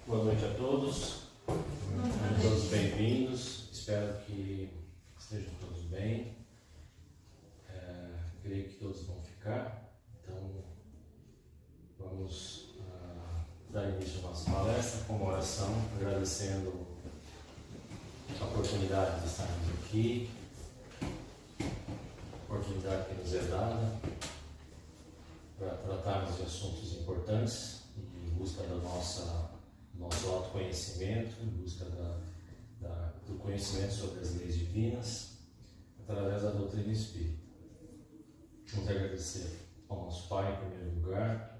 Boa noite a todos, todos bem-vindos, espero que estejam todos bem, creio que todos vão ficar, então vamos dar início à nossa palestra com uma oração, agradecendo a oportunidade de estarmos aqui, a oportunidade que nos é dada para tratarmos de assuntos importantes em busca da nosso autoconhecimento, em busca do conhecimento sobre as leis divinas, através da doutrina espírita. Vamos agradecer ao nosso Pai, em primeiro lugar,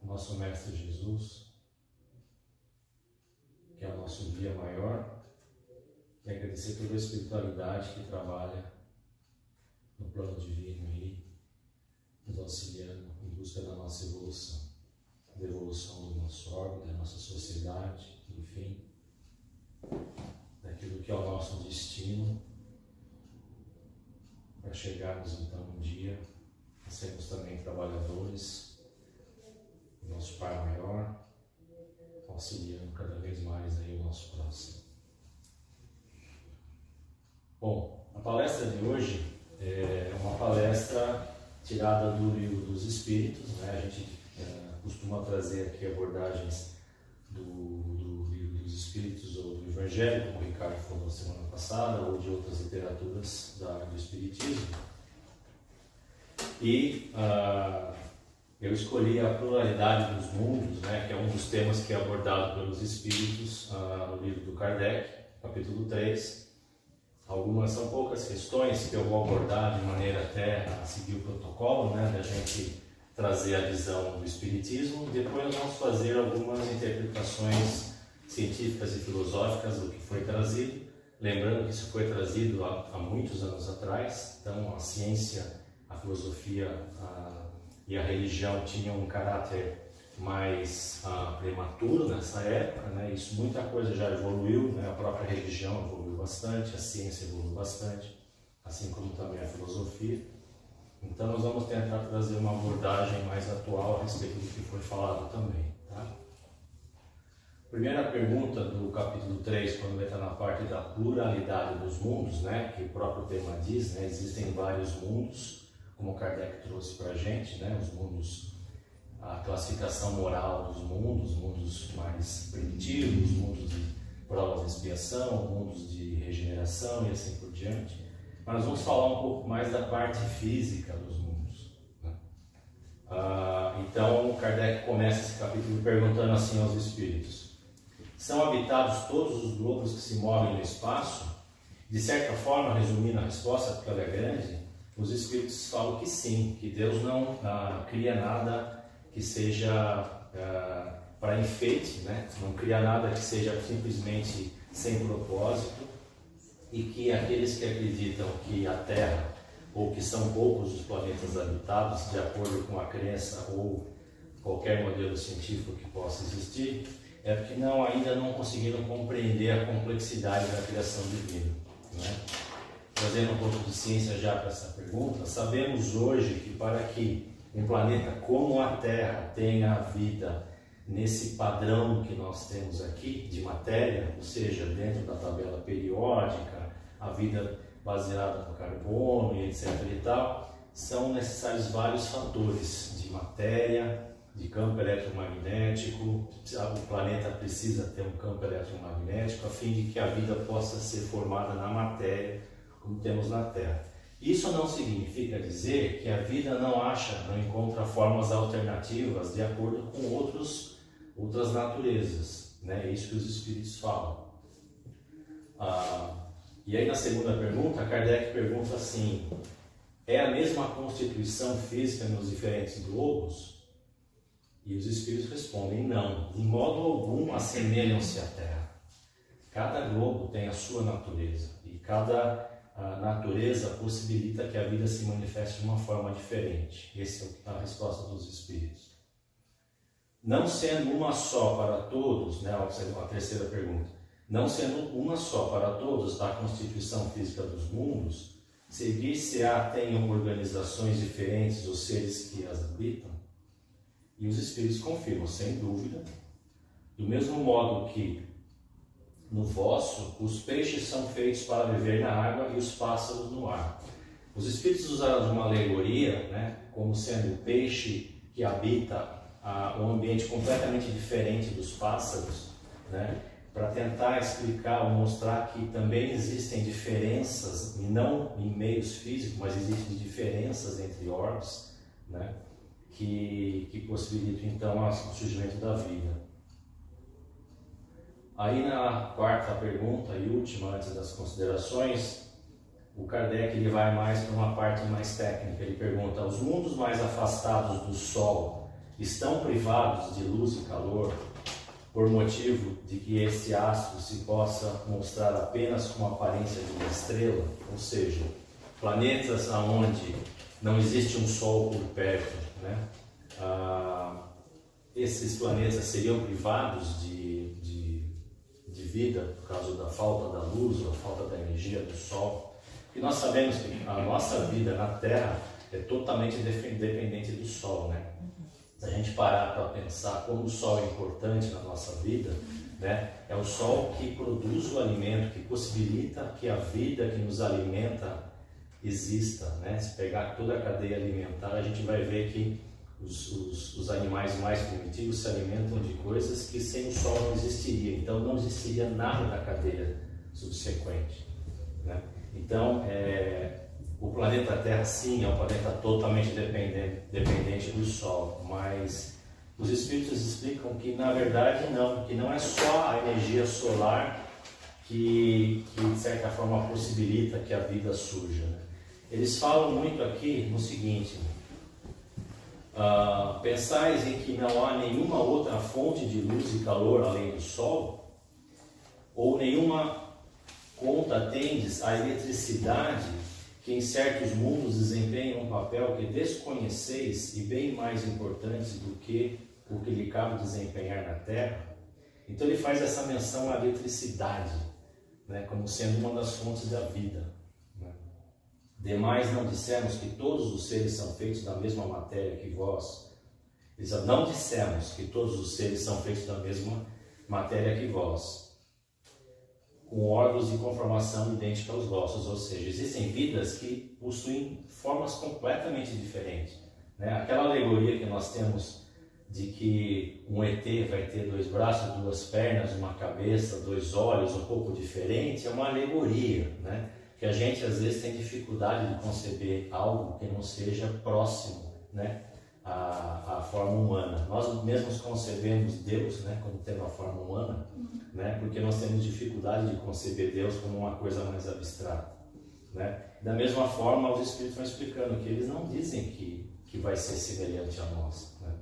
ao nosso Mestre Jesus, que é o nosso guia maior, e agradecer toda a espiritualidade que trabalha no plano divino aí, nos auxiliando em busca da nossa evolução. Da evolução do nosso órgão, da nossa sociedade, enfim, daquilo que é o nosso destino, para chegarmos então um dia a sermos também trabalhadores do nosso Pai Maior, auxiliando cada vez mais aí o nosso próximo. Bom, a palestra de hoje é uma palestra tirada do Livro dos Espíritos, né? A gente costuma trazer aqui abordagens do Livro dos Espíritos ou do Evangelho, como o Ricardo falou na semana passada, ou de outras literaturas da área do Espiritismo. E eu escolhi a pluralidade dos mundos, né, que é um dos temas que é abordado pelos Espíritos no livro do Kardec, capítulo 3. São poucas questões que eu vou abordar de maneira até a seguir o protocolo, né, da gente trazer a visão do Espiritismo. Depois nós vamos fazer algumas interpretações científicas e filosóficas do que foi trazido, lembrando que isso foi trazido há muitos anos atrás. Então a ciência, a filosofia e a religião tinham um caráter mais prematuro nessa época, né? Isso, muita coisa já evoluiu, né? A própria religião evoluiu bastante, a ciência evoluiu bastante, assim como também a filosofia. Então nós vamos tentar trazer uma abordagem mais atual a respeito do que foi falado também. Tá? Primeira pergunta do capítulo 3, quando ele está na parte da pluralidade dos mundos, né, que o próprio tema diz, né, existem vários mundos, como Kardec trouxe para a gente, né, os mundos, a classificação moral dos mundos mais primitivos, mundos de provas de expiação, mundos de regeneração e assim por diante. Mas nós vamos falar um pouco mais da parte física dos mundos, né? Então, Kardec começa esse capítulo perguntando assim aos espíritos: são habitados todos os globos que se movem no espaço? De certa forma, resumindo a resposta, porque ela é grande, os espíritos falam que sim, que Deus não cria nada que seja para enfeite, né? Não cria nada que seja simplesmente sem propósito. E que aqueles que acreditam que a Terra, ou que são poucos os planetas habitados, de acordo com a crença ou qualquer modelo científico que possa existir, é porque ainda não conseguiram compreender a complexidade da criação divina, né? Trazendo um pouco de ciência já para essa pergunta, sabemos hoje que para que um planeta como a Terra tenha vida nesse padrão que nós temos aqui de matéria, ou seja, dentro da tabela periódica, a vida baseada no carbono e etc. e tal, são necessários vários fatores de matéria, de campo eletromagnético. O planeta precisa ter um campo eletromagnético a fim de que a vida possa ser formada na matéria, como temos na Terra. Isso não significa dizer que a vida não encontra formas alternativas de acordo com outras naturezas, né? É isso que os espíritos falam. E aí na segunda pergunta, Kardec pergunta assim: é a mesma constituição física nos diferentes globos? E os espíritos respondem: não, de modo algum assemelham-se à Terra. Cada globo tem a sua natureza, e cada natureza possibilita que a vida se manifeste de uma forma diferente. Essa é a resposta dos espíritos. Não sendo uma só para todos, né, a terceira pergunta, não sendo uma só para todos a constituição física dos mundos, seguir-se-á tenham organizações diferentes os seres que as habitam? E os espíritos confirmam, sem dúvida, Do mesmo modo que no vosso, os peixes são feitos para viver na água e os pássaros no ar. Os Espíritos usaram de uma alegoria, né, como sendo o peixe que habita um ambiente completamente diferente dos pássaros, né, para tentar explicar ou mostrar que também existem diferenças, e não em meios físicos, mas existem diferenças entre orbes, né, que possibilitam então o surgimento da vida. Aí na quarta pergunta e última, antes das considerações, o Kardec ele vai mais para uma parte mais técnica. Ele pergunta: os mundos mais afastados do Sol estão privados de luz e calor por motivo de que esse astro se possa mostrar apenas com a aparência de uma estrela? Ou seja, planetas onde não existe um Sol por perto, né? Esses planetas seriam privados de vida por causa da falta da luz ou da falta da energia do Sol. E nós sabemos que a nossa vida na Terra é totalmente dependente do Sol, né? Se a gente parar para pensar como o Sol é importante na nossa vida, né? É o Sol que produz o alimento, que possibilita que a vida que nos alimenta exista, né? Se pegar toda a cadeia alimentar, a gente vai ver que os animais mais primitivos se alimentam de coisas que sem o Sol não existiria. Então não existiria nada da cadeia subsequente, né? Então o planeta Terra sim é um planeta totalmente dependente do Sol, mas os Espíritos explicam que na verdade não, que não é só a energia solar que de certa forma possibilita que a vida surja, né? Eles falam muito aqui no seguinte: pensais em que não há nenhuma outra fonte de luz e calor além do Sol? Ou nenhuma conta tendes a eletricidade, que em certos mundos desempenha um papel que desconheceis e bem mais importante do que o que lhe cabe desempenhar na Terra? Então ele faz essa menção à eletricidade, né, como sendo uma das fontes da vida, né? Demais não dissemos que todos os seres são feitos da mesma matéria que vós. Não dissemos que todos os seres são feitos da mesma matéria que vós, com órgãos de conformação idêntica aos vossos. Ou seja, existem vidas que possuem formas completamente diferentes, né? Aquela alegoria que nós temos de que um ET vai ter 2 braços, 2 pernas, uma cabeça, 2 olhos, um pouco diferente, é uma alegoria, né? Que a gente às vezes tem dificuldade de conceber algo que não seja próximo, né, à forma humana. Nós mesmos concebemos Deus, né, como tendo a forma humana, né, porque nós temos dificuldade de conceber Deus como uma coisa mais abstrata, né? Da mesma forma, os Espíritos vão explicando que eles não dizem que vai ser semelhante a nós, né?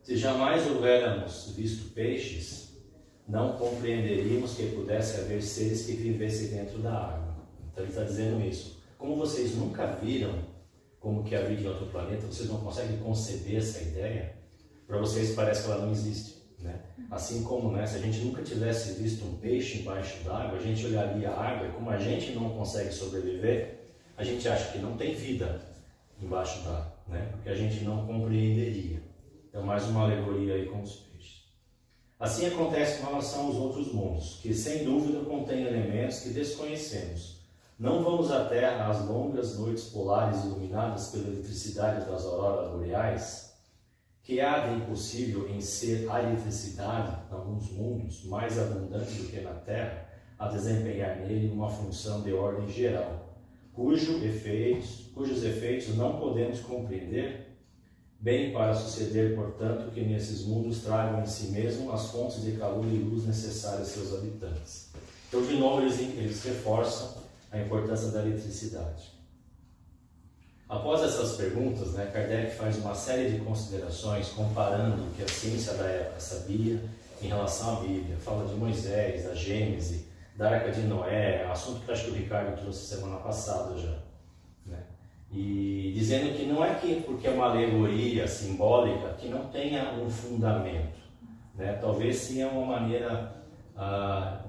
Se jamais houvéssemos visto peixes, não compreenderíamos que pudesse haver seres que vivessem dentro da água. Então ele está dizendo isso. Como vocês nunca viram como que é a vida em outro planeta, vocês não conseguem conceber essa ideia, para vocês parece que ela não existe, né? Assim como, né, se a gente nunca tivesse visto um peixe embaixo d'água, a gente olharia a água e como a gente não consegue sobreviver, a gente acha que não tem vida embaixo d'água, né? Porque a gente não compreenderia. Então mais uma alegoria aí com os peixes. Assim acontece com relação aos outros mundos, que sem dúvida contêm elementos que desconhecemos. Não vamos à Terra às longas noites polares iluminadas pela eletricidade das auroras boreais? Que há de impossível em ser a eletricidade, em alguns mundos, mais abundante do que na Terra, a desempenhar nele uma função de ordem geral, cujos efeitos não podemos compreender? Bem para suceder, portanto, que nesses mundos tragam em si mesmo as fontes de calor e luz necessárias a seus habitantes. Então, de novo, eles reforçam a importância da eletricidade. Após essas perguntas, né, Kardec faz uma série de considerações comparando o que a ciência da época sabia em relação à Bíblia. Fala de Moisés, da Gênese, da Arca de Noé, assunto que acho que o Ricardo trouxe semana passada já, né? E dizendo que não é que porque é uma alegoria simbólica que não tenha um fundamento, né? Talvez sim é uma maneira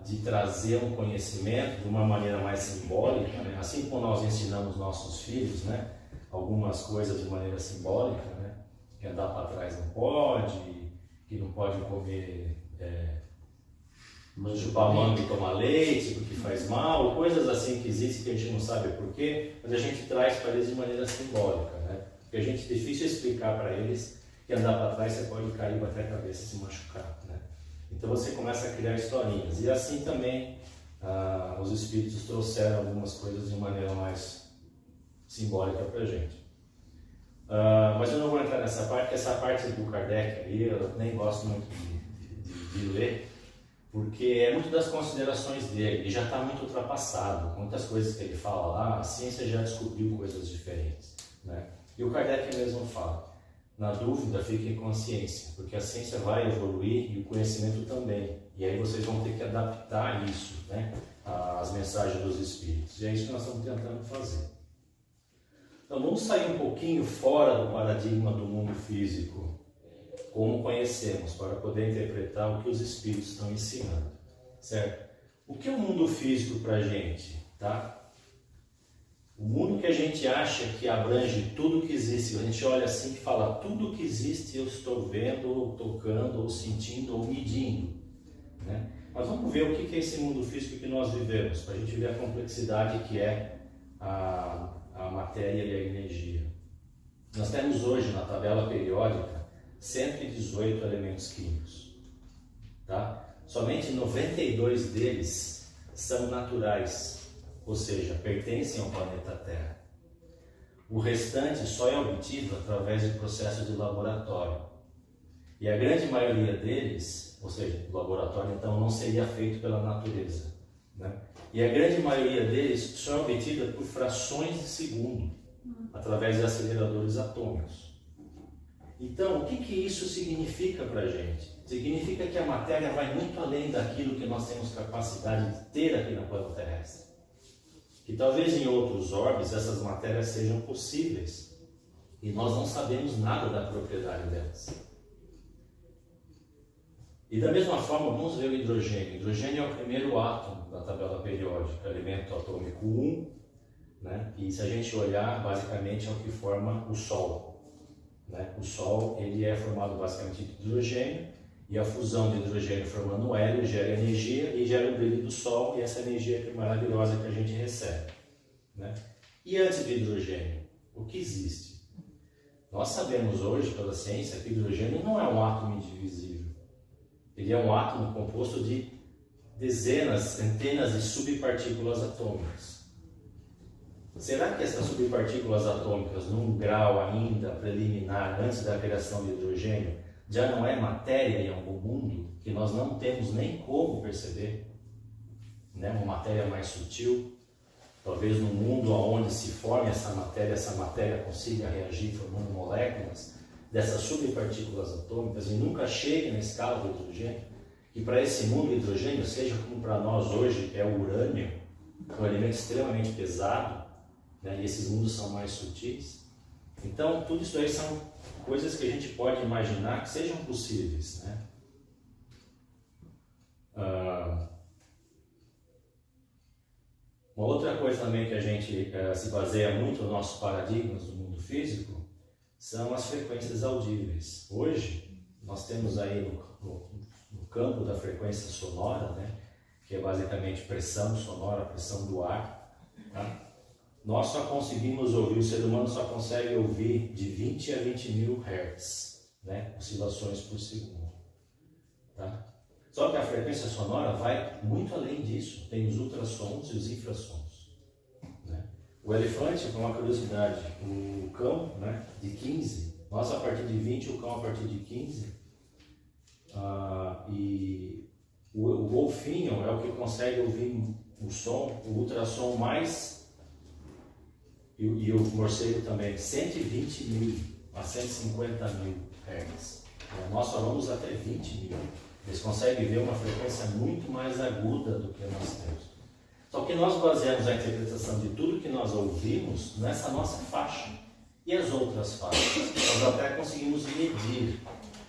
de trazer um conhecimento de uma maneira mais simbólica, né? Assim como nós ensinamos nossos filhos, né, algumas coisas de maneira simbólica, né? Que andar para trás não pode, que não pode comer, chupar manga e tomar leite porque faz mal, coisas assim que existem que a gente não sabe porquê, mas a gente traz para eles de maneira simbólica, né? Porque a gente é difícil explicar para eles que andar para trás você pode cair, bater a cabeça e se machucar, né? Então você começa a criar historinhas. E assim também os espíritos trouxeram algumas coisas de maneira mais simbólica para a gente. Mas eu não vou entrar nessa parte, porque essa parte do Kardec aí eu nem gosto muito de ler, porque é muito das considerações dele, e já está muito ultrapassado. Muitas coisas que ele fala lá, a ciência já descobriu coisas diferentes, né? E o Kardec mesmo fala, na dúvida fiquem com a ciência, porque a ciência vai evoluir e o conhecimento também. E aí vocês vão ter que adaptar isso, né, às mensagens dos espíritos. E é isso que nós estamos tentando fazer. Então vamos sair um pouquinho fora do paradigma do mundo físico, como conhecemos, para poder interpretar o que os espíritos estão ensinando, certo? O que é o mundo físico para a gente, tá? O mundo que a gente acha que abrange tudo que existe, a gente olha assim e fala, tudo que existe eu estou vendo, ou tocando, ou sentindo, ou medindo, né? Mas vamos ver o que é esse mundo físico que nós vivemos, para a gente ver a complexidade que é a matéria e a energia. Nós temos hoje na tabela periódica 118 elementos químicos, tá? Somente 92 deles são naturais, ou seja, pertencem ao planeta Terra. O restante só é obtido através de processos de laboratório. E a grande maioria deles, ou seja, o laboratório então não seria feito pela natureza, né? E a grande maioria deles só é obtida por frações de segundo, através de aceleradores atômicos. Então, o que isso significa para a gente? Significa que a matéria vai muito além daquilo que nós temos capacidade de ter aqui na plano terrestre. Que talvez em outros orbes essas matérias sejam possíveis e nós não sabemos nada da propriedade delas. E da mesma forma, vamos ver o hidrogênio. O hidrogênio é o primeiro átomo da tabela periódica, elemento atômico 1, né? E se a gente olhar, basicamente é o que forma o Sol, né? O Sol ele é formado basicamente de hidrogênio, e a fusão de hidrogênio formando hélio gera energia e gera o brilho do Sol, e essa energia é maravilhosa que a gente recebe, né? E antes do hidrogênio, o que existe? Nós sabemos hoje, pela ciência, que o hidrogênio não é um átomo indivisível. Ele é um átomo composto de dezenas, centenas de subpartículas atômicas. Será que essas subpartículas atômicas, num grau ainda preliminar, antes da criação de hidrogênio, já não é matéria em algum mundo que nós não temos nem como perceber, né? Uma matéria mais sutil, talvez num mundo onde se forme essa matéria consiga reagir formando moléculas dessas subpartículas atômicas e nunca chegue na escala do hidrogênio, e para esse mundo o hidrogênio seja como para nós hoje é o urânio, um elemento extremamente pesado, né? E esses mundos são mais sutis. Então tudo isso aí são coisas que a gente pode imaginar que sejam possíveis, né? Uma outra coisa também que a gente se baseia muito nos nossos paradigmas do mundo físico são as frequências audíveis. Hoje nós temos aí no campo da frequência sonora, né, que é basicamente pressão sonora, pressão do ar, tá? Nós só conseguimos ouvir, o ser humano só consegue ouvir de 20 a 20 mil Hz, né, oscilações por segundo, tá? Só que a frequência sonora vai muito além disso, tem os ultrassons e os infrassons, né? O elefante, com uma curiosidade, o cão, né, de 15, nós a partir de 20, o cão a partir de 15, e o golfinho é o que consegue ouvir o som, o ultrassom mais, e o morcego também, 120 mil a 150 mil Hz. Nós só vamos até 20 mil. Eles conseguem ver uma frequência muito mais aguda do que nós temos. Só que nós baseamos a interpretação de tudo que nós ouvimos nessa nossa faixa. E as outras faixas? Nós até conseguimos medir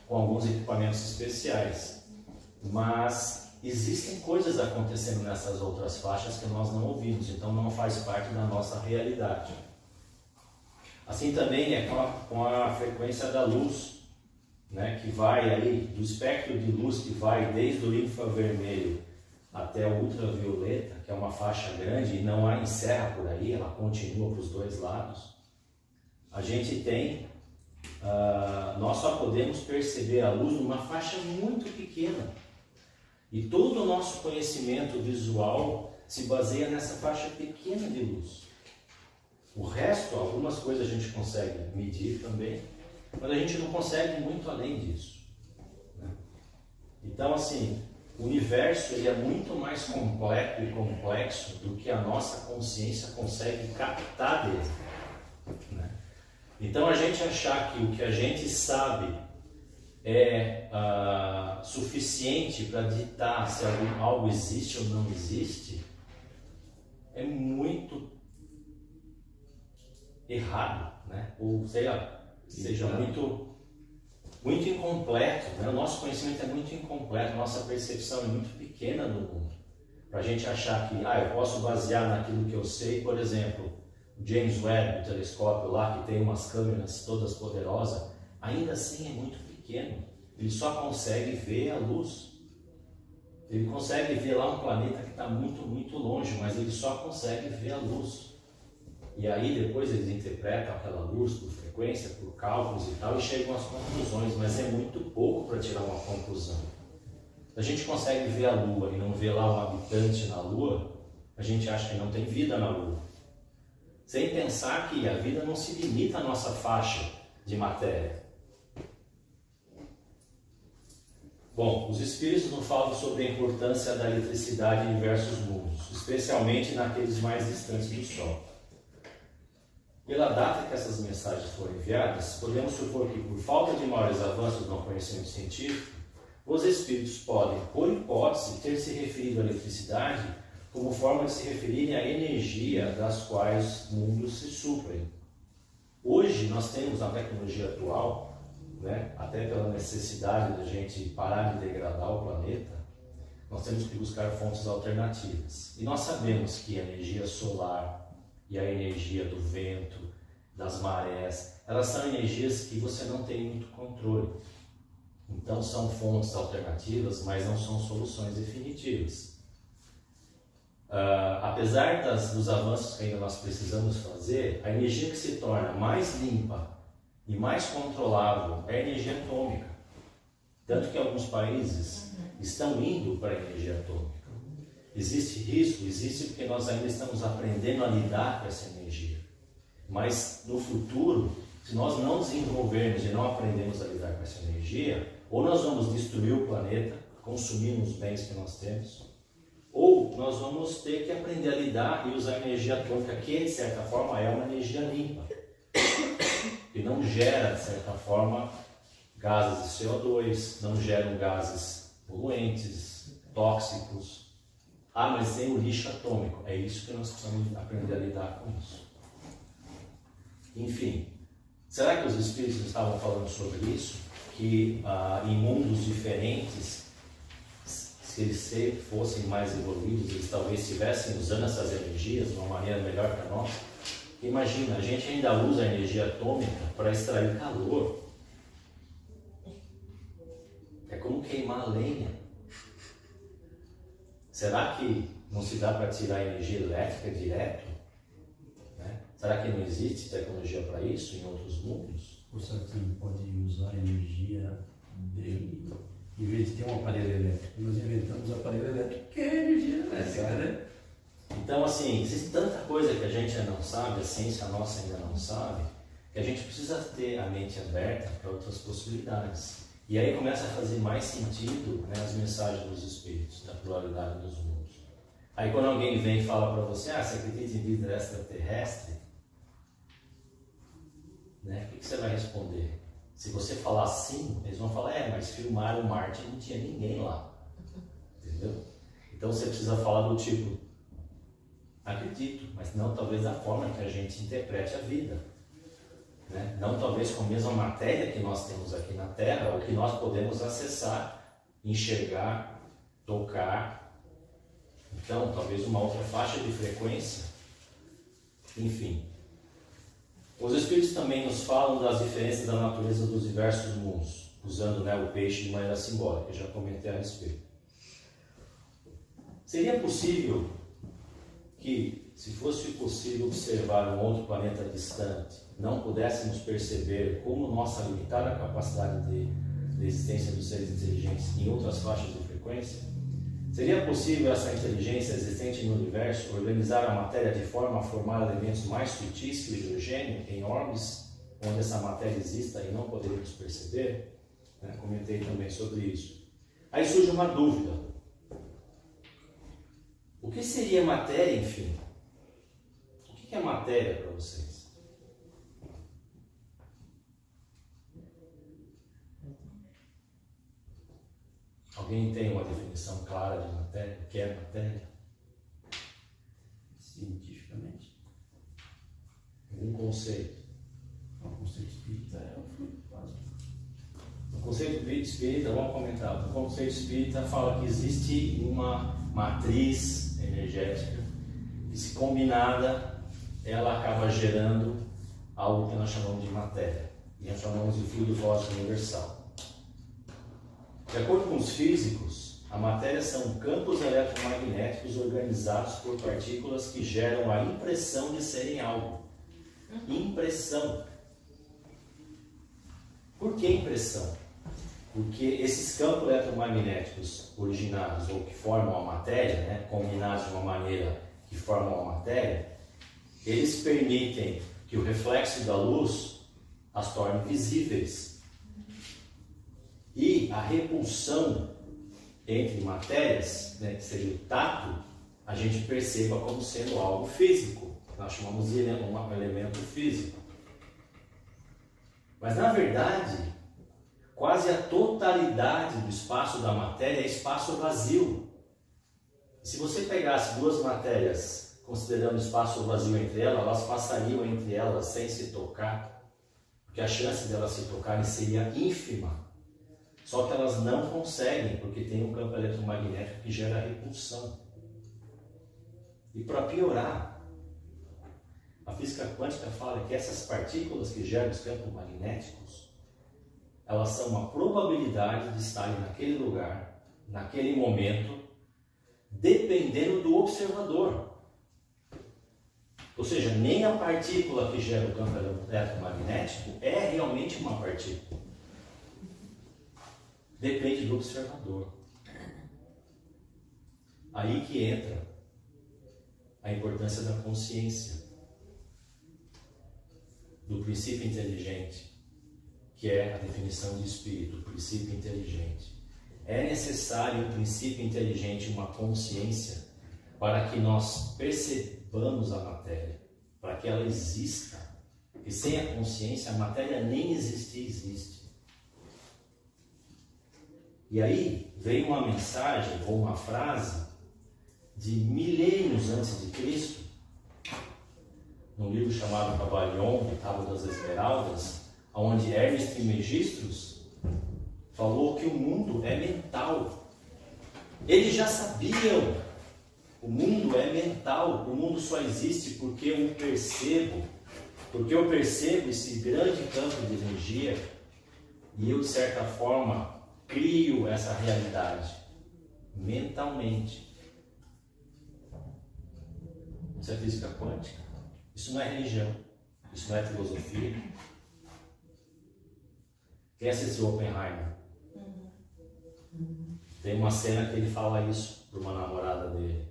com alguns equipamentos especiais. Mas existem coisas acontecendo nessas outras faixas que nós não ouvimos, então não faz parte da nossa realidade. Assim também é com a frequência da luz. né, que vai aí do espectro de luz que vai desde o infravermelho até o ultravioleta, que é uma faixa grande e não há encerra por aí, ela continua para os dois lados. A gente tem, nós só podemos perceber a luz numa faixa muito pequena. E todo o nosso conhecimento visual se baseia nessa faixa pequena de luz. O resto, algumas coisas a gente consegue medir também, mas a gente não consegue muito além disso, né? Então, assim, o universo ele é muito mais completo e complexo do que a nossa consciência consegue captar dele, né? Então, a gente achar que o que a gente sabe é suficiente para ditar se algo existe ou não existe, é muito errado, né? Ou seja muito incompleto, né? O nosso conhecimento é muito incompleto, a nossa percepção é muito pequena no mundo. Para a gente achar que, eu posso basear naquilo que eu sei, por exemplo, o James Webb, o telescópio lá, que tem umas câmeras todas poderosas, ainda assim é muito pequeno. Ele só consegue ver a luz. Ele consegue ver lá um planeta que está muito, muito longe, mas ele só consegue ver a luz. E aí depois eles interpretam aquela luz por frequência, por cálculos e tal, e chegam às conclusões, mas é muito pouco para tirar uma conclusão. Se a gente consegue ver a Lua e não vê lá um habitante na Lua, a gente acha que não tem vida na Lua. Sem pensar que a vida não se limita à nossa faixa de matéria. Bom, os espíritos nos falam sobre a importância da eletricidade em diversos mundos, especialmente naqueles mais distantes do Sol. Pela data que essas mensagens foram enviadas, podemos supor que, por falta de maiores avanços no conhecimento científico, os espíritos podem, por hipótese, ter se referido à eletricidade como forma de se referirem à energia das quais mundos se suprem. Hoje, nós temos na tecnologia atual, né, até pela necessidade da gente parar de degradar o planeta, nós temos que buscar fontes alternativas. E nós sabemos que a energia solar e a energia do vento, das marés, elas são energias que você não tem muito controle. Então são fontes alternativas, mas não são soluções definitivas. Apesar dos avanços que ainda nós precisamos fazer, a energia que se torna mais limpa e mais controlável é a energia atômica. Tanto que alguns países estão indo para a energia atômica. Existe risco? Existe porque nós ainda estamos aprendendo a lidar com essa energia. Mas no futuro, se nós não desenvolvermos e não aprendermos a lidar com essa energia, ou nós vamos destruir o planeta, consumindo os bens que nós temos, ou nós vamos ter que aprender a lidar e usar a energia atômica, que de certa forma é uma energia limpa, que não gera, de certa forma, gases de CO2, não geram gases poluentes, tóxicos. Mas tem o lixo atômico. É isso que nós precisamos aprender a lidar com isso. Enfim, será que os espíritos estavam falando sobre isso? Que em mundos diferentes, se eles fossem mais evoluídos, eles talvez estivessem usando essas energias de uma maneira melhor que a nossa? Imagina, a gente ainda usa a energia atômica para extrair calor. É como queimar a lenha. Será que não se dá para tirar a energia elétrica direto? Né? Será que não existe tecnologia para isso em outros mundos? O Satinho pode usar a energia dele, em vez de ter um aparelho elétrico. Nós inventamos o aparelho elétrico, que é energia elétrica, né? Então, assim, existe tanta coisa que a gente ainda não sabe, a ciência nossa ainda não sabe, que a gente precisa ter a mente aberta para outras possibilidades. E aí começa a fazer mais sentido, né, as mensagens dos espíritos, da pluralidade dos mundos. Aí quando alguém vem e fala para você, você acredita em vida extraterrestre? Né? O que você vai responder? Se você falar sim, eles vão falar, mas filmaram Marte e não tinha ninguém lá. Entendeu? Então você precisa falar do tipo, acredito, mas não talvez da forma que a gente interprete a vida. Né? Não talvez com a mesma matéria que nós temos aqui na Terra, ou que nós podemos acessar, enxergar, tocar. Então, talvez uma outra faixa de frequência. Enfim. Os Espíritos também nos falam das diferenças da natureza dos diversos mundos. usando, né, o peixe de maneira simbólica, eu já comentei a respeito. Seria possível que, se fosse possível observar um outro planeta distante, não pudéssemos perceber como nossa limitada capacidade de existência dos seres inteligentes em outras faixas de frequência? Seria possível essa inteligência existente no universo organizar a matéria de forma a formar elementos mais sutis que o hidrogênio em orbes onde essa matéria exista e não poderíamos perceber? Comentei também sobre isso. Aí surge uma dúvida. O que seria matéria, enfim? O que é matéria para vocês? Alguém tem uma definição clara de matéria? O que é matéria? Cientificamente. Algum conceito? O conceito espírita é o fluido plasma. O conceito espírita, vamos comentar. O conceito espírita fala que existe uma matriz energética que, se combinada, ela acaba gerando algo que nós chamamos de matéria. E nós chamamos de fluido cósmico universal. De acordo com os físicos, a matéria são campos eletromagnéticos organizados por partículas que geram a impressão de serem algo. Impressão. Por que impressão? Porque esses campos eletromagnéticos originados ou que formam a matéria, combinados de uma maneira que formam a matéria, eles permitem que o reflexo da luz as torne visíveis. E a repulsão entre matérias, que seria o tato, a gente perceba como sendo algo físico. Nós chamamos de um elemento físico. Mas, na verdade, quase a totalidade do espaço da matéria é espaço vazio. Se você pegasse duas matérias, considerando espaço vazio entre elas, elas passariam entre elas sem se tocar, porque a chance de elas se tocarem seria ínfima. Só que elas não conseguem, porque tem um campo eletromagnético que gera repulsão. E para piorar, a física quântica fala que essas partículas que geram os campos magnéticos, elas são uma probabilidade de estarem naquele lugar, naquele momento, dependendo do observador. Ou seja, nem a partícula que gera o campo eletromagnético é realmente uma partícula. Depende do observador. Aí que entra a importância da consciência, do princípio inteligente, que é a definição de espírito, o princípio inteligente. É necessário um princípio inteligente, uma consciência, para que nós percebamos a matéria, para que ela exista. Porque sem a consciência, a matéria nem existe. E aí veio uma mensagem ou uma frase de milênios antes de Cristo, num livro chamado Kybalion, Tábua das Esmeraldas, onde Hermes Trismegistus falou que o mundo é mental. Eles já sabiam, o mundo é mental, o mundo só existe porque eu percebo esse grande campo de energia e eu, de certa forma, crio essa realidade mentalmente. Isso é física quântica. Isso não é religião. Isso não é filosofia. Quem assistiu Oppenheimer? Tem uma cena que ele fala isso para uma namorada dele,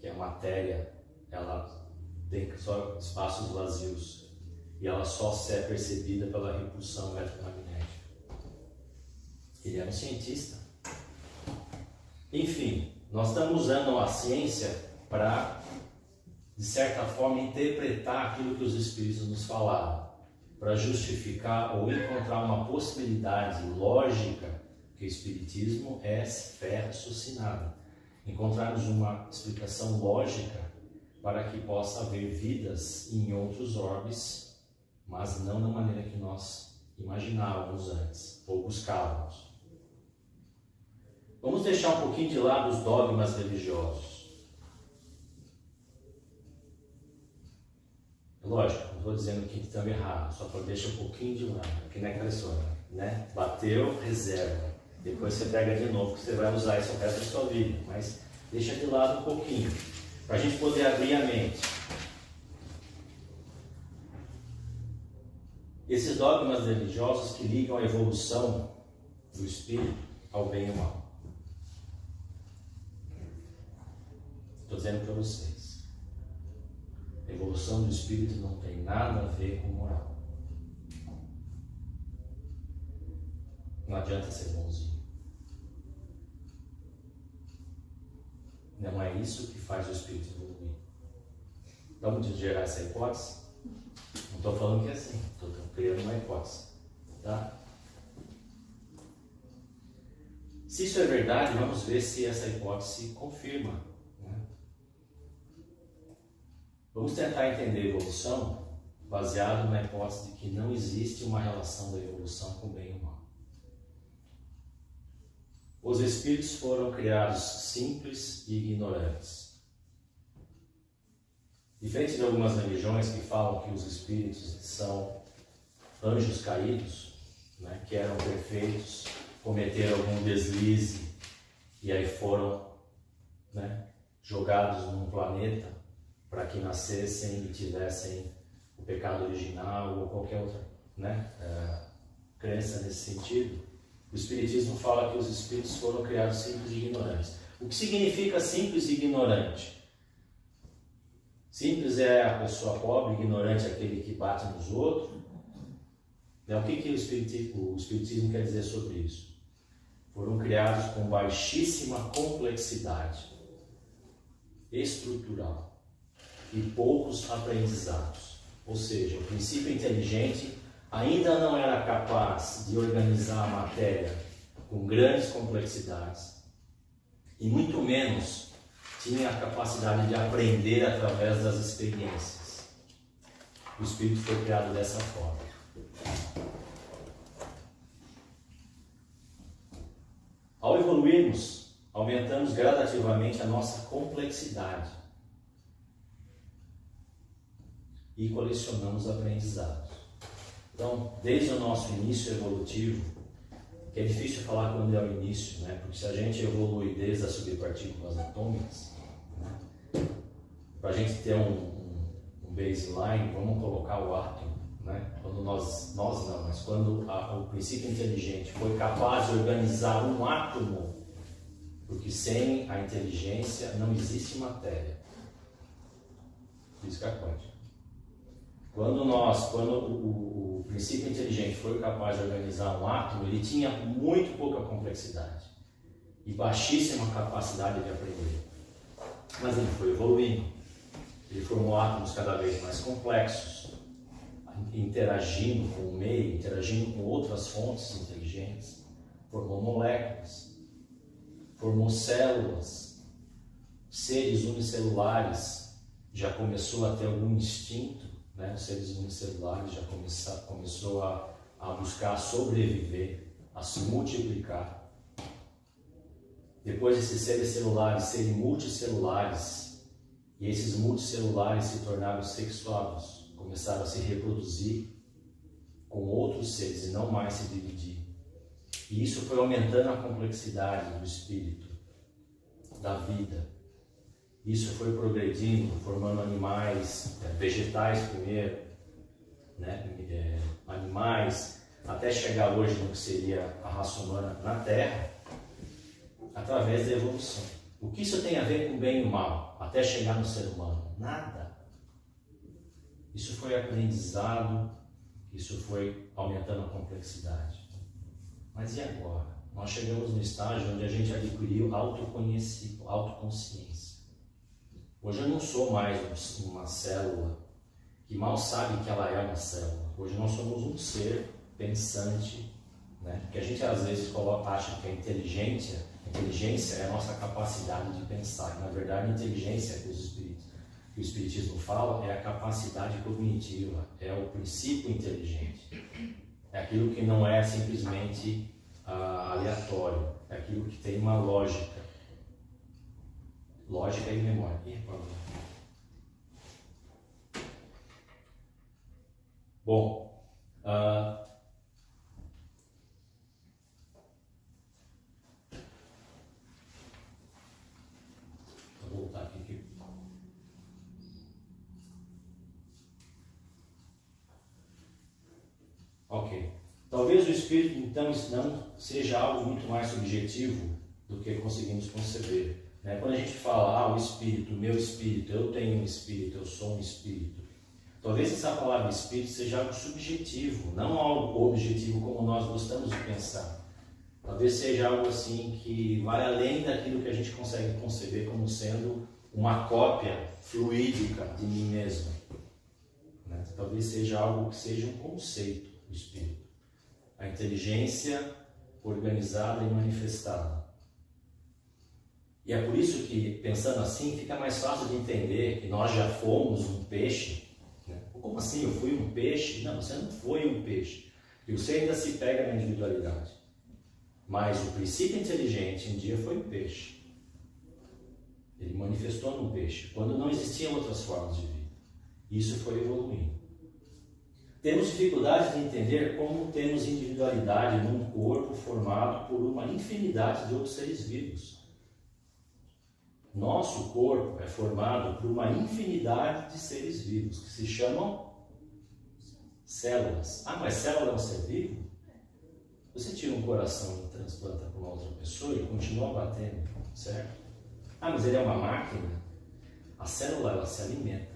que a matéria, ela tem só espaços vazios e ela só é percebida pela repulsão eletromagnética. Ele era um cientista. Enfim, nós estamos usando a ciência para, de certa forma, interpretar aquilo que os Espíritos nos falaram, para justificar ou encontrar uma possibilidade lógica, que o Espiritismo é fé raciocinada. Encontrarmos uma explicação lógica para que possa haver vidas em outros orbes, mas não da maneira que nós imaginávamos antes, ou buscávamos. Vamos deixar um pouquinho de lado os dogmas religiosos. Lógico, não estou dizendo que estamos errados, só para deixar um pouquinho de lado, que não é aquela história. né? Bateu, reserva. Depois você pega de novo, que você vai usar isso o resto da sua vida. Mas deixa de lado um pouquinho, para a gente poder abrir a mente. Esses dogmas religiosos que ligam a evolução do espírito ao bem e ao mal. Estou dizendo para vocês, a evolução do espírito não tem nada a ver com moral. Não adianta ser bonzinho. Não é isso que faz o espírito evoluir. Vamos gerar essa hipótese? Não estou falando que é assim, estou criando uma hipótese. Tá? Se isso é verdade, vamos ver se essa hipótese confirma. Né? Vamos tentar entender a evolução baseado na hipótese de que não existe uma relação da evolução com o bem e o mal. Os espíritos foram criados simples e ignorantes. Diferente de algumas religiões que falam que os espíritos são anjos caídos, né, que eram perfeitos, cometeram algum deslize e aí foram, né, jogados num planeta para que nascessem e tivessem o pecado original ou qualquer outra, né, crença nesse sentido. O Espiritismo fala que os espíritos foram criados simples e ignorantes. O que significa simples e ignorante? Simples é a pessoa pobre, ignorante é aquele que bate nos outros. O que o Espiritismo quer dizer sobre isso? Foram criados com baixíssima complexidade estrutural e poucos aprendizados. Ou seja, o princípio inteligente ainda não era capaz de organizar a matéria com grandes complexidades e muito menos tinha a capacidade de aprender através das experiências. O espírito foi criado dessa forma. Ao evoluirmos, aumentamos gradativamente a nossa complexidade e colecionamos aprendizados. Então, desde o nosso início evolutivo, que é difícil falar quando é o início, né? Porque se a gente evolui desde as subpartículas atômicas, né? Para a gente ter um baseline, vamos colocar o átomo, né? Quando nós não, mas quando o princípio inteligente foi capaz de organizar um átomo, porque sem a inteligência não existe matéria. Física quântica. Quando o princípio inteligente foi capaz de organizar um átomo, ele tinha muito pouca complexidade e baixíssima capacidade de aprender. Mas ele foi evoluindo. Ele formou átomos cada vez mais complexos, interagindo com o meio, interagindo com outras fontes inteligentes. Formou moléculas, formou células, seres unicelulares, já começou a ter algum instinto. Né, os seres unicelulares já começou a buscar sobreviver, a se multiplicar. Depois esses seres celulares serem multicelulares, e esses multicelulares se tornaram sexuados, começaram a se reproduzir com outros seres e não mais se dividir. E isso foi aumentando a complexidade do espírito, da vida. Isso foi progredindo, formando animais, vegetais primeiro, né? Animais, até chegar hoje no que seria a raça humana na Terra, através da evolução. O que isso tem a ver com bem e mal, até chegar no ser humano? Nada. Isso foi aprendizado, isso foi aumentando a complexidade. Mas e agora? Nós chegamos no estágio onde a gente adquiriu autoconsciência. Hoje eu não sou mais uma célula que mal sabe que ela é uma célula. Hoje nós somos um ser pensante, né? Porque a gente às vezes acha que a inteligência é a nossa capacidade de pensar. E, na verdade, a inteligência que o Espiritismo fala é a capacidade cognitiva, é o princípio inteligente. É aquilo que não é simplesmente aleatório, é aquilo que tem uma lógica. Lógica e memória. Bom, Talvez o espírito, então, não seja algo muito mais subjetivo do que conseguimos conceber. Né? Quando a gente fala, o espírito, o meu espírito, eu tenho um espírito, eu sou um espírito. Talvez essa palavra espírito seja algo subjetivo, não algo objetivo como nós gostamos de pensar. Talvez seja algo assim que vai além daquilo que a gente consegue conceber como sendo uma cópia fluídica de mim mesmo. Né? Talvez seja algo que seja um conceito, o espírito. A inteligência organizada e manifestada. E é por isso que, pensando assim, fica mais fácil de entender que nós já fomos um peixe. Né? Como assim, eu fui um peixe? Não, você não foi um peixe. E você ainda se pega na individualidade. Mas o princípio inteligente um dia foi um peixe. Ele manifestou num peixe, quando não existiam outras formas de vida. Isso foi evoluindo. Temos dificuldade de entender como temos individualidade num corpo formado por uma infinidade de outros seres vivos. Nosso corpo é formado por uma infinidade de seres vivos, que se chamam células. Mas célula é um ser vivo? Você tira um coração e transplanta para uma outra pessoa e continua batendo, certo? Mas ele é uma máquina? A célula, ela se alimenta,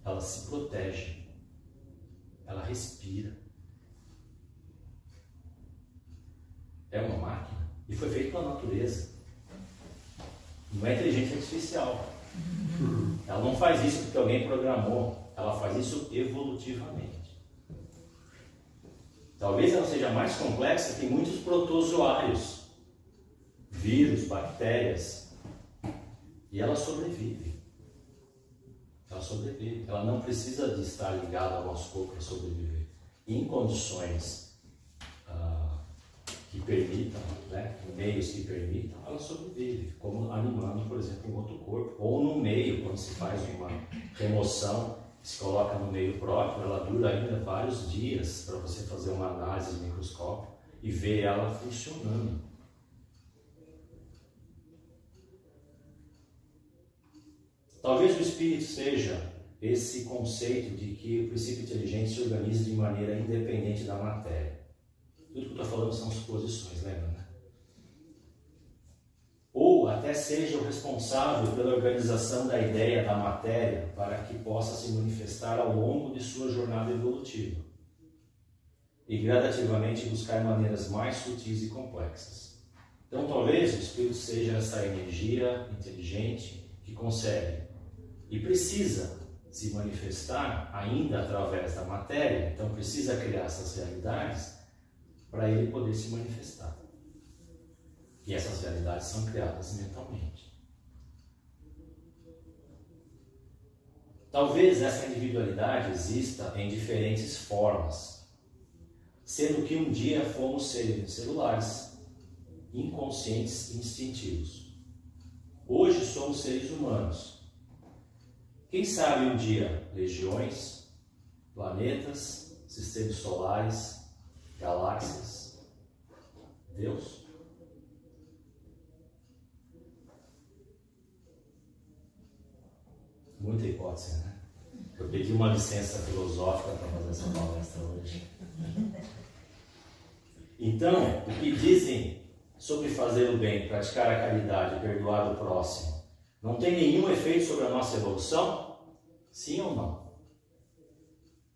ela se protege, ela respira. É uma máquina e foi feito pela natureza. Não é inteligência artificial. Ela não faz isso porque alguém programou, ela faz isso evolutivamente. Talvez ela seja mais complexa que muitos protozoários, vírus, bactérias, e ela sobrevive. Ela sobrevive. Ela não precisa de estar ligada ao nosso corpo para sobreviver. Em condições que permitam, né, em meios que permitam, ela sobrevive, como animando, por exemplo, um outro corpo, ou no meio, quando se faz uma remoção, se coloca no meio próprio, ela dura ainda vários dias para você fazer uma análise de microscópio e ver ela funcionando. Talvez o espírito seja esse conceito de que o princípio inteligente se organiza de maneira independente da matéria. Tudo que eu estou falando são suposições, lembra, né? Ou até seja o responsável pela organização da ideia da matéria para que possa se manifestar ao longo de sua jornada evolutiva e gradativamente buscar maneiras mais sutis e complexas. Então talvez o espírito seja essa energia inteligente que consegue e precisa se manifestar ainda através da matéria, então precisa criar essas realidades para ele poder se manifestar. E essas realidades são criadas mentalmente. Talvez essa individualidade exista em diferentes formas, sendo que um dia fomos seres celulares, inconscientes e instintivos. Hoje somos seres humanos. Quem sabe um dia legiões, planetas, sistemas solares, galáxias, Deus? Muita hipótese, né? Eu pedi uma licença filosófica para fazer essa palestra hoje. Então, o que dizem sobre fazer o bem, praticar a caridade, perdoar o próximo, não tem nenhum efeito sobre a nossa evolução? Sim ou não?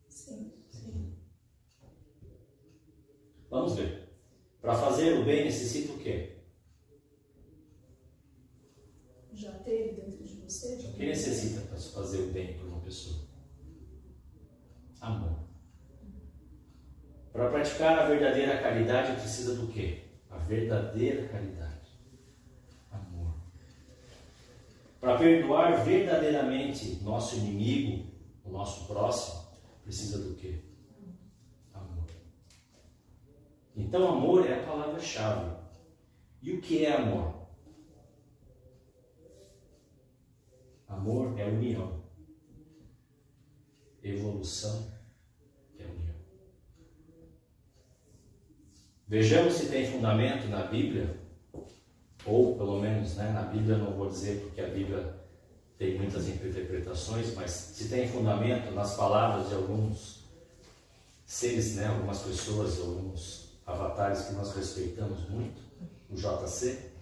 Sim. Vamos ver. Para fazer o bem necessita o quê? Já teve dentro de você? O que necessita para fazer o bem por uma pessoa? Amor. Para praticar a verdadeira caridade precisa do quê? A verdadeira caridade. Amor. Para perdoar verdadeiramente nosso inimigo, o nosso próximo, precisa do quê? Amor. Então amor é a palavra-chave. E o que é amor? Amor é união. Evolução é união. Vejamos se tem fundamento na Bíblia, ou pelo menos, né, na Bíblia não vou dizer porque a Bíblia tem muitas interpretações, mas se tem fundamento nas palavras de alguns seres, né, algumas pessoas, alguns avatares que nós respeitamos muito, o JC.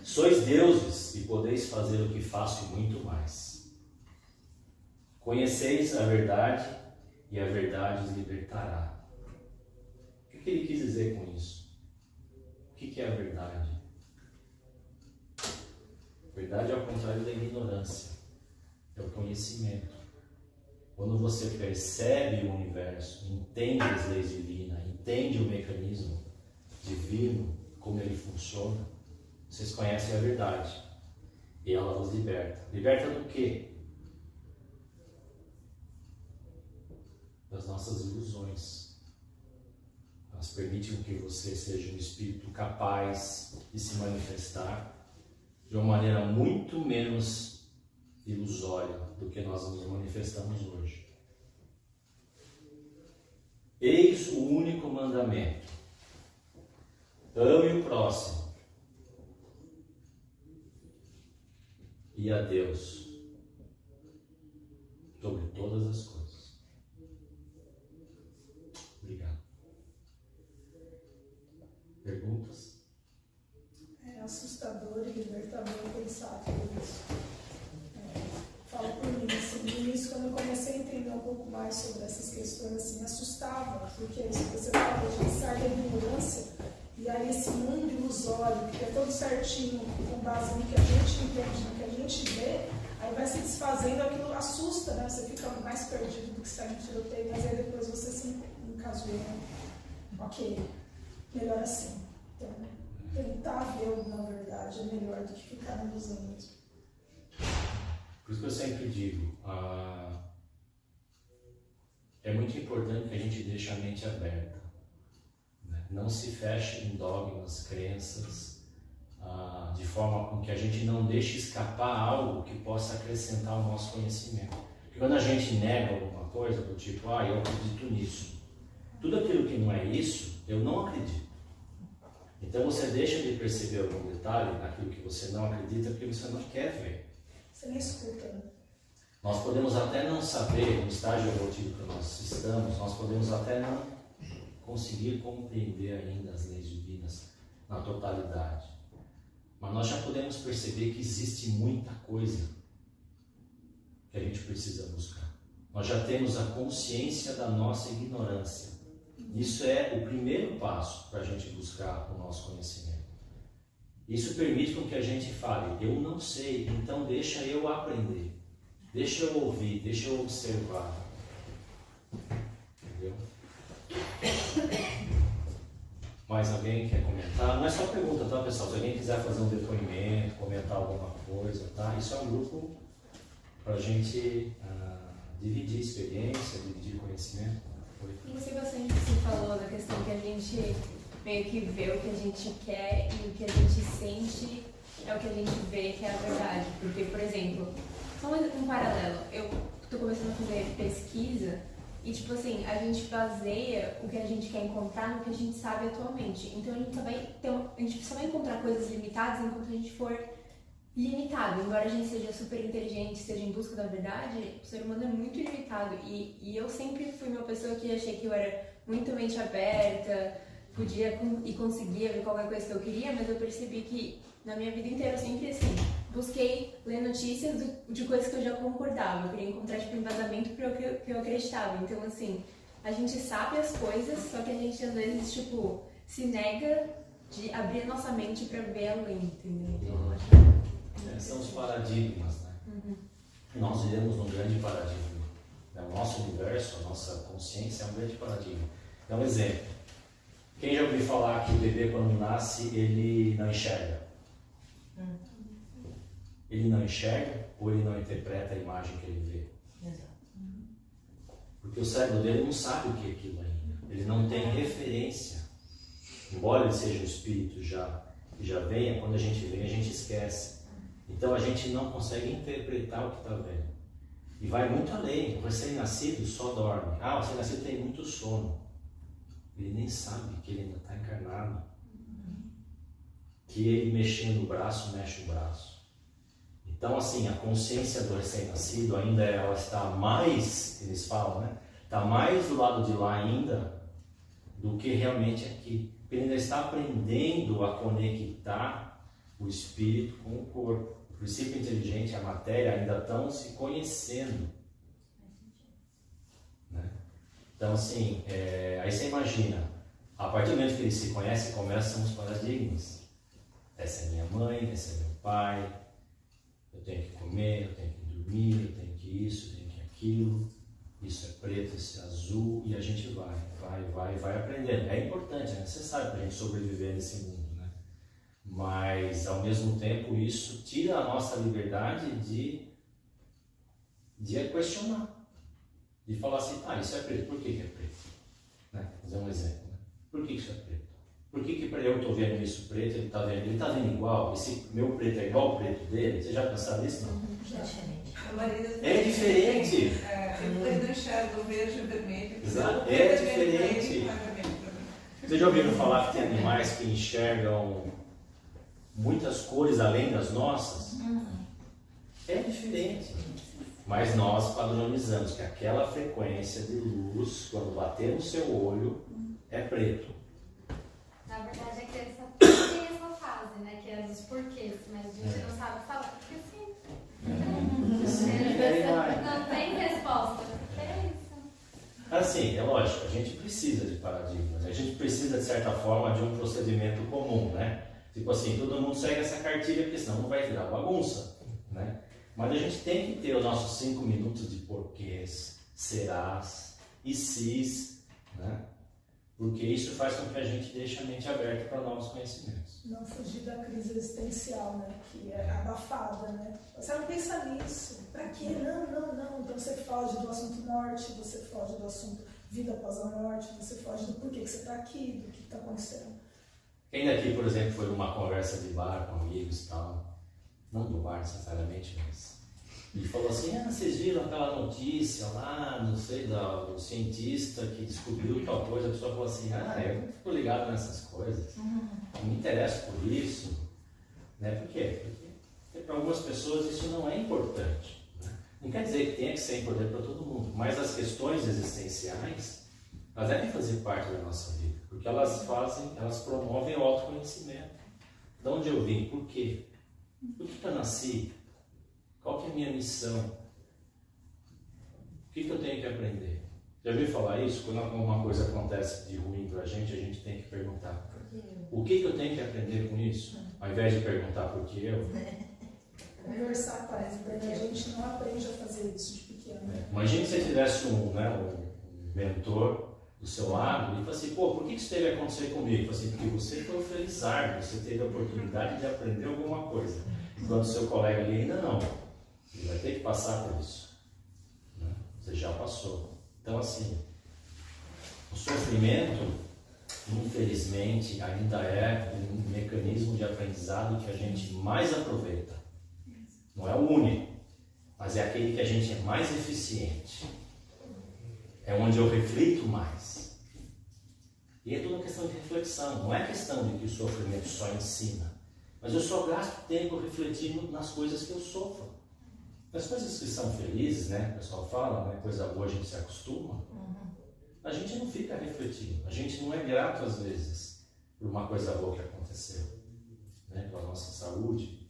Sois deuses e podeis fazer o que faço e muito mais. Conheceis a verdade e a verdade os libertará. O que ele quis dizer com isso? O que é a verdade? Verdade é ao contrário da ignorância, é o conhecimento. Quando você percebe o universo, entende as leis divinas, entende o mecanismo divino, como ele funciona, vocês conhecem a verdade e ela vos liberta. Liberta do quê? Das nossas ilusões. Elas permitem que você seja um espírito capaz de se manifestar de uma maneira muito menos ilusória do que nós nos manifestamos hoje. Eis o único mandamento: ame o próximo e a Deus sobre todas as coisas. Obrigado. Perguntas? É assustador e libertador pensar tudo isso. Falo por mim, assim, no início, quando eu comecei a entender um pouco mais sobre essas questões, assim, me assustava, porque isso que você fala, a gente sai da ignorância, e aí esse mundo ilusório, que é todo certinho, com base no que a gente entende, no que a gente vê, aí vai se desfazendo, aquilo assusta, né? Você fica mais perdido do que sai no tiroteio, mas aí depois você se encasuela, né? Ok, melhor assim. Então, tentar ver na verdade é melhor do que ficar na ilusão mesmo. Por isso que eu sempre digo, é muito importante que a gente deixe a mente aberta, né? Não se feche em dogmas, crenças, de forma com que a gente não deixe escapar algo que possa acrescentar ao nosso conhecimento. Porque quando a gente nega alguma coisa, do tipo, eu acredito nisso, tudo aquilo que não é isso, eu não acredito. Então você deixa de perceber algum detalhe naquilo que você não acredita porque você não quer ver. Você nem escuta, né? Nós podemos até não saber, no estágio evolutivo que nós estamos, nós podemos até não conseguir compreender ainda as leis divinas na totalidade. Mas nós já podemos perceber que existe muita coisa que a gente precisa buscar. Nós já temos a consciência da nossa ignorância. Isso é o primeiro passo para a gente buscar o nosso conhecimento. Isso permite com que a gente fale, eu não sei, então deixa eu aprender, deixa eu ouvir, deixa eu observar. Entendeu? Mais alguém quer comentar? Não é só pergunta, tá, pessoal? Se alguém quiser fazer um depoimento, comentar alguma coisa, tá? Isso é um grupo para a gente dividir experiência, dividir conhecimento. Eu gostei bastante do que você falou, da questão que a gente meio que vê o que a gente quer e o que a gente sente é o que a gente vê que é a verdade. Porque, por exemplo, só um paralelo, eu estou começando a fazer pesquisa e, tipo assim, a gente baseia o que a gente quer encontrar no que a gente sabe atualmente. Então a gente só vai encontrar coisas limitadas enquanto a gente for limitado. Embora a gente seja super inteligente, esteja em busca da verdade, o ser humano é muito limitado. E eu sempre fui uma pessoa que achei que eu era muito mente aberta, podia e conseguia ver qualquer coisa que eu queria, mas eu percebi que na minha vida inteira eu sempre assim, busquei ler notícias de coisas que eu já concordava, eu queria encontrar tipo embasamento para o que eu acreditava. Então assim, a gente sabe as coisas, só que a gente às vezes tipo se nega de abrir a nossa mente para ver além, entendeu? Então eu acho que são os paradigmas, né? Nós vivemos num grande paradigma. O nosso universo, a nossa consciência é um grande paradigma. Então, um exemplo. Quem já ouviu falar que o bebê, quando nasce, ele não enxerga? Ele não enxerga ou ele não interpreta a imagem que ele vê? Exato. Porque o cérebro dele não sabe o que é aquilo ainda. Ele não tem referência. Embora ele seja um espírito que já venha, quando a gente vem, a gente esquece. Então a gente não consegue interpretar o que está vendo. E vai muito além. O recém-nascido só dorme. O recém-nascido tem muito sono. Ele nem sabe que ele ainda está encarnado. Que ele mexendo o braço, mexe o braço. Então, assim, a consciência do recém-nascido ainda ela está mais, eles falam, né? está mais do lado de lá ainda do que realmente aqui. Ele ainda está aprendendo a conectar o espírito com o corpo. O princípio inteligente e a matéria ainda estão se conhecendo. Né? Então, assim, aí você imagina, a partir do momento que eles se conhecem, começam os paradigmas. Essa é minha mãe, esse é meu pai, eu tenho que comer, eu tenho que dormir, eu tenho que isso, eu tenho que aquilo, isso é preto, isso é azul, e a gente vai aprendendo. É importante, é necessário para a gente sobreviver nesse mundo, né? Mas, ao mesmo tempo, isso tira a nossa liberdade de questionar, de falar assim, isso é preto, por que é preto? Né? Vou fazer um exemplo, né? Por que isso é preto? Por que para eu estou vendo isso preto, ele está vendo igual? Esse meu preto é igual ao preto dele? Você já pensaram nisso? Não? É diferente. Eu não enxergo, eu vejo vermelho. Exato. É diferente. Vocês já ouviram falar que tem animais que enxergam muitas cores além das nossas? É diferente. Mas nós padronizamos que aquela frequência de luz, quando bater no seu olho, é preto. Na verdade, a criança tem essa fase, né? Que é dos porquês, mas a gente não sabe falar porque sim. Não tem resposta. É isso. Assim, é lógico, a gente precisa de paradigmas, a gente precisa, de certa forma, de um procedimento comum, né? Tipo assim, todo mundo segue essa cartilha, porque senão não vai virar bagunça, né? Mas a gente tem que ter os nossos 5 minutos de porquês, serás e sis, né? Porque isso faz com que a gente deixe a mente aberta para novos conhecimentos. Não fugir da crise existencial, né? Que é abafada, né? Você não pensa nisso. Pra quê? Não. Então você foge do assunto morte, você foge do assunto vida após a morte, você foge do porquê que você está aqui, do que está acontecendo. Quem daqui, por exemplo, foi numa conversa de bar com amigos e tal, não do bar necessariamente, mas... E falou assim, vocês viram aquela notícia lá, não sei, do cientista que descobriu tal coisa, a pessoa falou assim, eu não fico ligado nessas coisas, não me interesso por isso. Né? Por quê? Porque para algumas pessoas isso não é importante. Né? Não quer dizer que tenha que ser importante para todo mundo, mas as questões existenciais, elas devem fazer parte da nossa vida, porque elas promovem o autoconhecimento. De onde eu vim? Por quê? Por que eu nasci? Qual que é a minha missão? O que eu tenho que aprender? Já ouviu falar isso? Quando alguma coisa acontece de ruim para a gente tem que perguntar. O que eu tenho que aprender com isso? Ao invés de perguntar por que eu. Conversar com a gente não aprende a fazer isso de pequeno. Imagine se você tivesse um mentor do seu lado e falasse assim, por que isso teve que acontecer comigo? Assim, porque você foi felizardo, você teve a oportunidade de aprender alguma coisa. Enquanto o seu colega ali ainda não. Ele vai ter que passar por isso. Né? Você já passou. Então, assim, o sofrimento, infelizmente, ainda é um mecanismo de aprendizado que a gente mais aproveita. Não é o único, mas é aquele que a gente é mais eficiente. É onde eu reflito mais. E é tudo uma questão de reflexão. Não é questão de que o sofrimento só ensina. Mas eu só gasto tempo refletindo nas coisas que eu sofro. As coisas que são felizes, né? O pessoal fala, né? Coisa boa a gente se acostuma. A gente não fica refletindo. A gente não é grato, às vezes, por uma coisa boa que aconteceu. Né? Pela nossa saúde,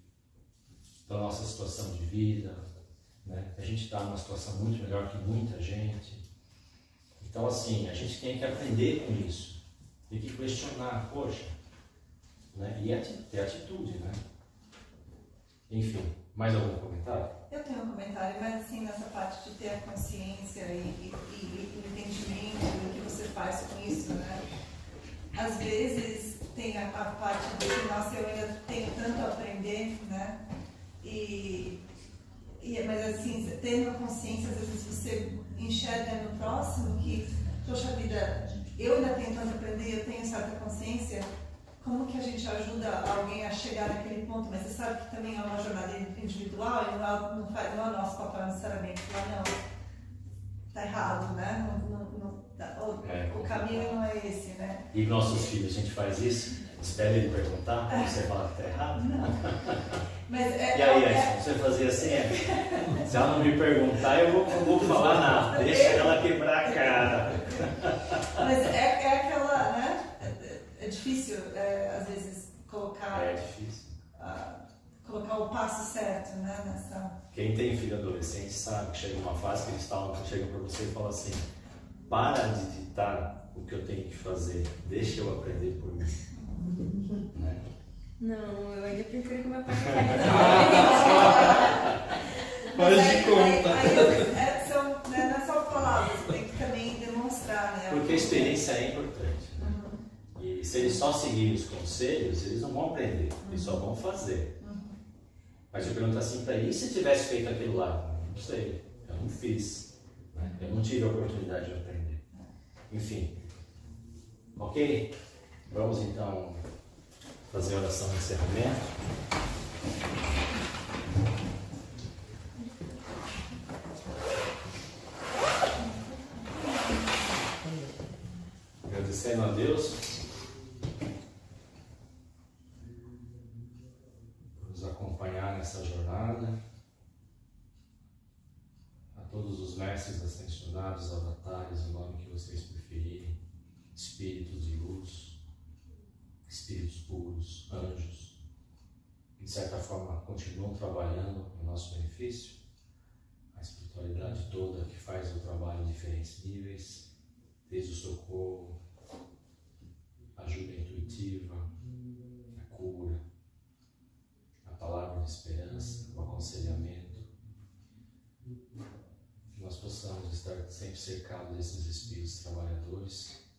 pela nossa situação de vida. Né? A gente está numa situação muito melhor que muita gente. Então, assim, a gente tem que aprender com isso. Tem que questionar, poxa. Né? E ter atitude, né? Enfim, mais algum comentário? Eu tenho um comentário, mas assim, nessa parte de ter a consciência e o entendimento do que você faz com isso, né? Às vezes tem a parte de que, nossa, eu ainda tenho tanto a aprender, né? Mas assim, tendo a consciência, às vezes você enxerga no próximo que, poxa vida, eu ainda tenho tanto a aprender, eu tenho certa consciência. Como que a gente ajuda alguém a chegar naquele ponto? Mas você sabe que também é uma jornada individual e não é nosso papel necessariamente falar, não, tá errado, né? o caminho não é esse, né? E nossos filhos, a gente faz isso? Espera ele perguntar, você fala que está errado? Mas E aí, Edson, você fazia assim? Se ela não me perguntar, eu não vou falar nada. Deixa ela quebrar a cara. Mas é aquela, né? É difícil, às vezes, colocar... É difícil. Colocar o passo certo, né? Nessa... Quem tem filho adolescente sabe que chega uma fase que eles chegam para você e falam assim: para de ditar o que eu tenho que fazer, deixa eu aprender por mim. Né? Não, eu ainda prefiro que meu pai Mas de conta. Não é só palavras, tem que também demonstrar, né? Porque a experiência é importante. Né? E se eles só seguirem os conselhos, eles não vão aprender, eles só vão fazer. Mas eu pergunto assim para ele: e se tivesse feito aquilo lá? Não sei, eu não fiz. Né? Eu não tive a oportunidade de aprender. Enfim. Ok? Vamos então fazer a oração de encerramento. Agradecendo a Deus por nos acompanhar nessa jornada, a todos os mestres ascensionados, avatares, o nome que vocês preferirem, espíritos de luz, espíritos puros, anjos, que de certa forma continuam trabalhando em nosso benefício, a espiritualidade toda que faz o trabalho em diferentes níveis, desde o socorro, ajuda intuitiva, a cura, a palavra de esperança, o aconselhamento, que nós possamos estar sempre cercados desses espíritos trabalhadores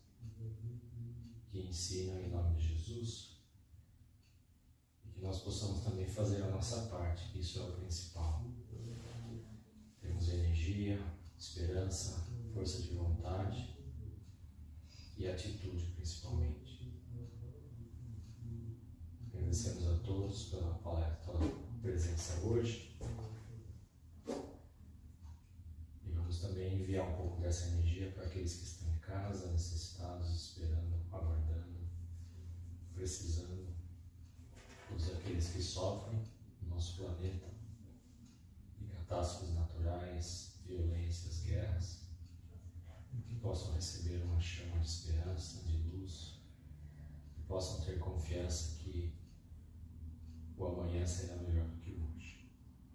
que ensinam em nome de Jesus, e que nós possamos também fazer a nossa parte, que isso é o principal. Temos energia, esperança, força de vontade e atitude principalmente. Agradecemos a todos pela presença hoje e vamos também enviar um pouco dessa energia para aqueles que estão em casa, necessitados, esperando, aguardando, precisando, todos aqueles que sofrem no nosso planeta de catástrofes naturais, violências, guerras, que possam receber uma chama de esperança, de luz, que possam ter confiança que o amanhã será melhor do que o hoje.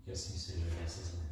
Que assim seja, graças a Deus.